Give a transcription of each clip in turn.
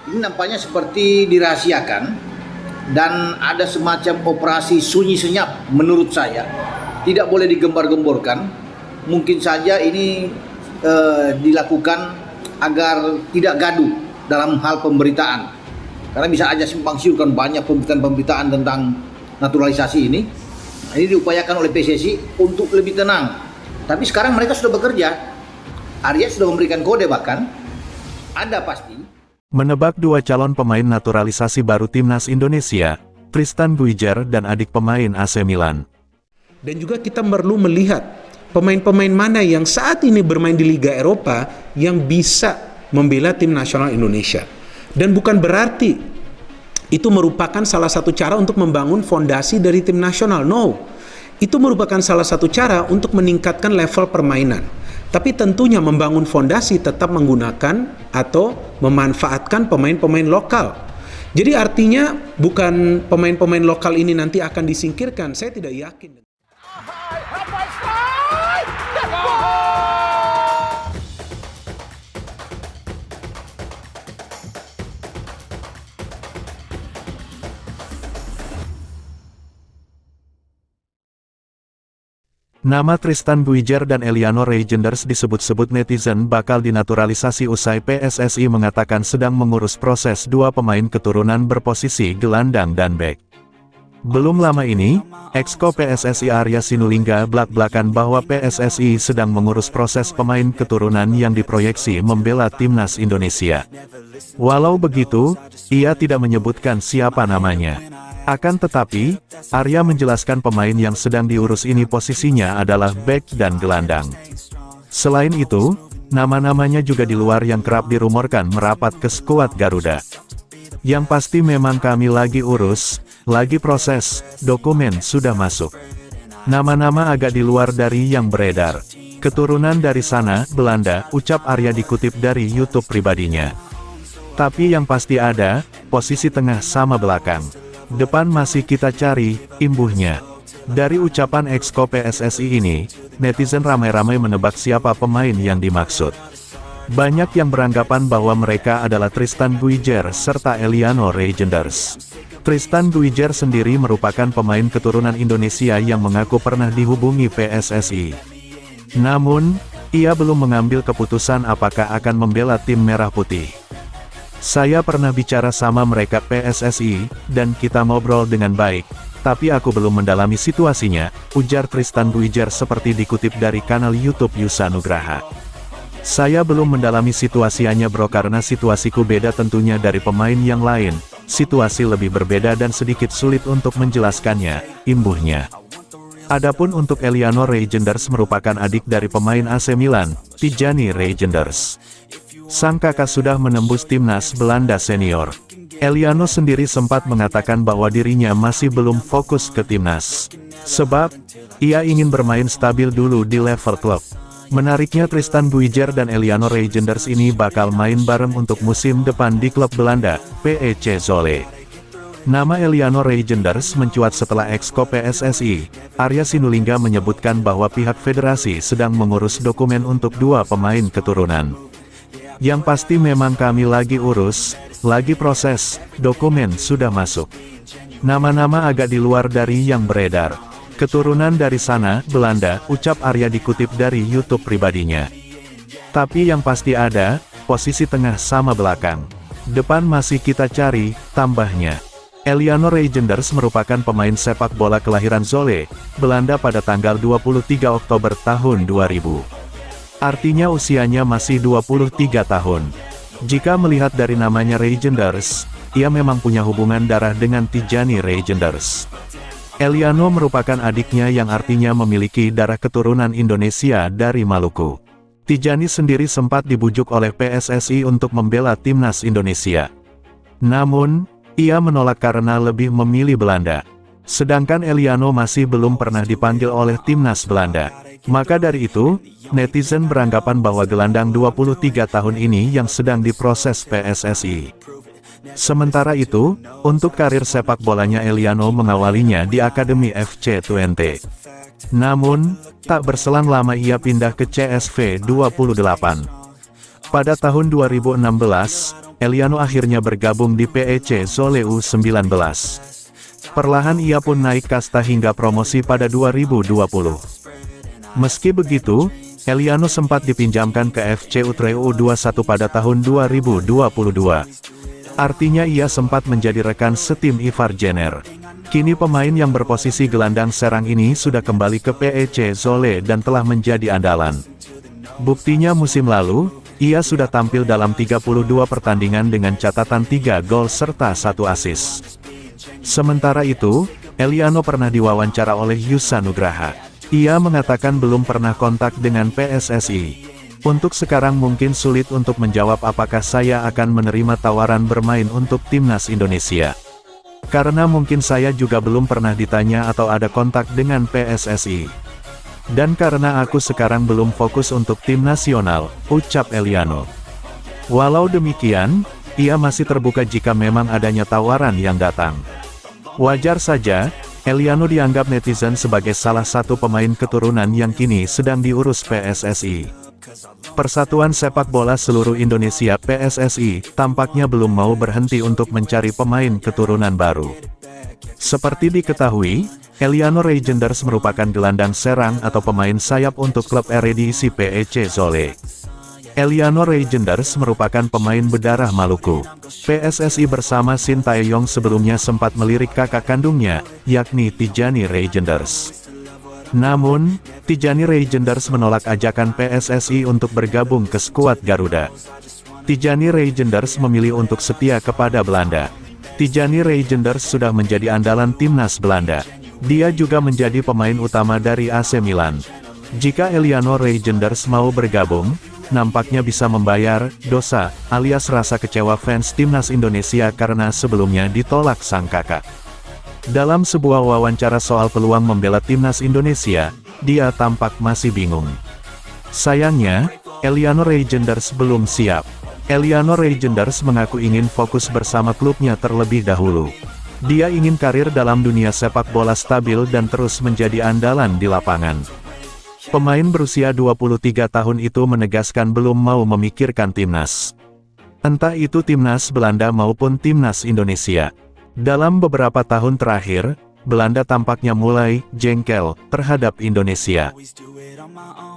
Ini nampaknya seperti dirahasiakan dan ada semacam operasi sunyi senyap menurut saya. Tidak boleh digembar-gemborkan. Mungkin saja ini dilakukan agar tidak gaduh dalam hal pemberitaan. Karena bisa aja simpang siur kan banyak pemberitaan-pemberitaan tentang naturalisasi ini. Ini diupayakan oleh PSSI untuk lebih tenang. Tapi sekarang mereka sudah bekerja. Arya sudah memberikan kode bahkan. Ada pasti. Menebak dua calon pemain naturalisasi baru Timnas Indonesia, Tristan Guijer dan adik pemain AC Milan. Dan juga kita perlu melihat pemain-pemain mana yang saat ini bermain di Liga Eropa yang bisa membela tim nasional Indonesia. Dan bukan berarti itu merupakan salah satu cara untuk membangun fondasi dari tim nasional. No, itu merupakan salah satu cara untuk meningkatkan level permainan. Tapi tentunya membangun fondasi tetap menggunakan atau memanfaatkan pemain-pemain lokal. Jadi artinya bukan pemain-pemain lokal ini nanti akan disingkirkan. Saya tidak yakin. Nama Tristan Guijer dan Eliano Reijenders disebut-sebut netizen bakal dinaturalisasi usai PSSI mengatakan sedang mengurus proses dua pemain keturunan berposisi gelandang dan bek. Belum lama ini, Exco PSSI Arya Sinulinga belak-belakan bahwa PSSI sedang mengurus proses pemain keturunan yang diproyeksi membela Timnas Indonesia. Walau begitu, ia tidak menyebutkan siapa namanya. Akan tetapi, Arya menjelaskan pemain yang sedang diurus ini posisinya adalah bek dan gelandang. Selain itu, nama-namanya juga di luar yang kerap dirumorkan merapat ke skuad Garuda. Yang pasti memang kami lagi urus, lagi proses, dokumen sudah masuk. Nama-nama agak di luar dari yang beredar. Keturunan dari sana, Belanda, ucap Arya dikutip dari YouTube pribadinya. Tapi yang pasti ada, posisi tengah sama belakang. Depan masih kita cari, imbuhnya. Dari ucapan Exco PSSI ini, netizen ramai-ramai menebak siapa pemain yang dimaksud. Banyak yang beranggapan bahwa mereka adalah Tristan Guijer serta Eliano Reijenders. Tristan Guijer sendiri merupakan pemain keturunan Indonesia yang mengaku pernah dihubungi PSSI. Namun, ia belum mengambil keputusan apakah akan membela tim Merah Putih. Saya pernah bicara sama mereka PSSI, dan kita ngobrol dengan baik, tapi aku belum mendalami situasinya, ujar Tristan Guijer seperti dikutip dari kanal YouTube Yusa Nugraha. Saya belum mendalami situasinya bro karena situasiku beda tentunya dari pemain yang lain, situasi lebih berbeda dan sedikit sulit untuk menjelaskannya, imbuhnya. Adapun untuk Eliano Reijenders merupakan adik dari pemain AC Milan, Tijani Reijenders. Sang kakak sudah menembus timnas Belanda senior. Eliano sendiri sempat mengatakan bahwa dirinya masih belum fokus ke timnas. Sebab, ia ingin bermain stabil dulu di level klub. Menariknya Tristan Guijer dan Eliano Reijenders ini bakal main bareng untuk musim depan di klub Belanda, PEC Zwolle. Nama Eliano Reijenders mencuat setelah Exco PSSI, Arya Sinulinga menyebutkan bahwa pihak federasi sedang mengurus dokumen untuk dua pemain keturunan. Yang pasti memang kami lagi urus, lagi proses, dokumen sudah masuk. Nama-nama agak di luar dari yang beredar. Keturunan dari sana, Belanda, ucap Arya dikutip dari YouTube pribadinya. Tapi yang pasti ada, posisi tengah sama belakang. Depan masih kita cari, tambahnya. Eliano Reijenders merupakan pemain sepak bola kelahiran Zwolle, Belanda pada tanggal 23 Oktober tahun 2000. Artinya usianya masih 23 tahun. Jika melihat dari namanya Reijenders, ia memang punya hubungan darah dengan Tijani Reijenders. Eliano merupakan adiknya yang artinya memiliki darah keturunan Indonesia dari Maluku. Tijani sendiri sempat dibujuk oleh PSSI untuk membela timnas Indonesia. Namun, ia menolak karena lebih memilih Belanda. Sedangkan Eliano masih belum pernah dipanggil oleh timnas Belanda. Maka dari itu, netizen beranggapan bahwa gelandang 23 tahun ini yang sedang diproses PSSI. Sementara itu, untuk karir sepak bolanya Eliano mengawalinya di Akademi FC Twente. Namun, tak berselang lama ia pindah ke CSV 28. Pada tahun 2016, Eliano akhirnya bergabung di PEC Zwolle U19. Perlahan ia pun naik kasta hingga promosi pada 2020. Meski begitu, Eliano sempat dipinjamkan ke FC Utrecht U21 pada tahun 2022. Artinya ia sempat menjadi rekan setim Ivar Jenner. Kini pemain yang berposisi gelandang serang ini sudah kembali ke PEC Zwolle dan telah menjadi andalan. Buktinya musim lalu, ia sudah tampil dalam 32 pertandingan dengan catatan 3 gol serta 1 assist. Sementara itu, Eliano pernah diwawancara oleh Yusa Nugraha. Ia mengatakan belum pernah kontak dengan PSSI. Untuk sekarang mungkin sulit untuk menjawab apakah saya akan menerima tawaran bermain untuk timnas Indonesia. Karena mungkin saya juga belum pernah ditanya atau ada kontak dengan PSSI. Dan karena aku sekarang belum fokus untuk tim nasional, ucap Eliano. Walau demikian, ia masih terbuka jika memang adanya tawaran yang datang. Wajar saja, Eliano dianggap netizen sebagai salah satu pemain keturunan yang kini sedang diurus PSSI. Persatuan Sepak Bola Seluruh Indonesia (PSSI) tampaknya belum mau berhenti untuk mencari pemain keturunan baru. Seperti diketahui, Eliano Reijnders merupakan gelandang serang atau pemain sayap untuk klub Eredivisie PEC Zwolle. Eliano Reijnders merupakan pemain berdarah Maluku. PSSI bersama Sintayong sebelumnya sempat melirik kakak kandungnya, yakni Tijani Reijnders. Namun, Tijani Reijnders menolak ajakan PSSI untuk bergabung ke skuad Garuda. Tijani Reijnders memilih untuk setia kepada Belanda. Tijani Reijnders sudah menjadi andalan timnas Belanda. Dia juga menjadi pemain utama dari AC Milan. Jika Eliano Reijnders mau bergabung, nampaknya bisa membayar dosa alias rasa kecewa fans timnas Indonesia karena sebelumnya ditolak sang kakak. Dalam sebuah wawancara soal peluang membela timnas Indonesia, dia tampak masih bingung. Sayangnya, Eliano Reijnders belum siap. Eliano Reijnders mengaku ingin fokus bersama klubnya terlebih dahulu. Dia ingin karir dalam dunia sepak bola stabil dan terus menjadi andalan di lapangan. Pemain berusia 23 tahun itu menegaskan belum mau memikirkan timnas. Entah itu timnas Belanda maupun timnas Indonesia. Dalam beberapa tahun terakhir, Belanda tampaknya mulai jengkel terhadap Indonesia.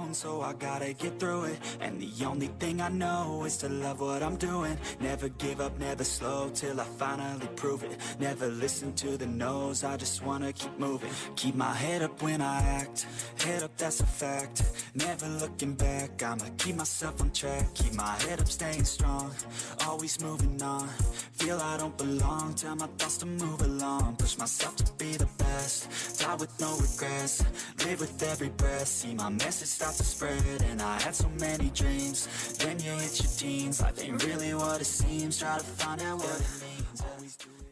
So I gotta get through it, and the only thing I know is to love what I'm doing. Never give up, never slow, till I finally prove it. Never listen to the no's, I just wanna keep moving. Keep my head up when I act, head up that's a fact. Never looking back, I'ma keep myself on track. Keep my head up staying strong, always moving on. Feel I don't belong, tell my thoughts to move along. Push myself to be the best, die with no regrets. Live with every breath, see my message start to spread. And I had so many dreams. Then you hit your teens, life ain't really what it seems. Try to find out what it means. Always do it.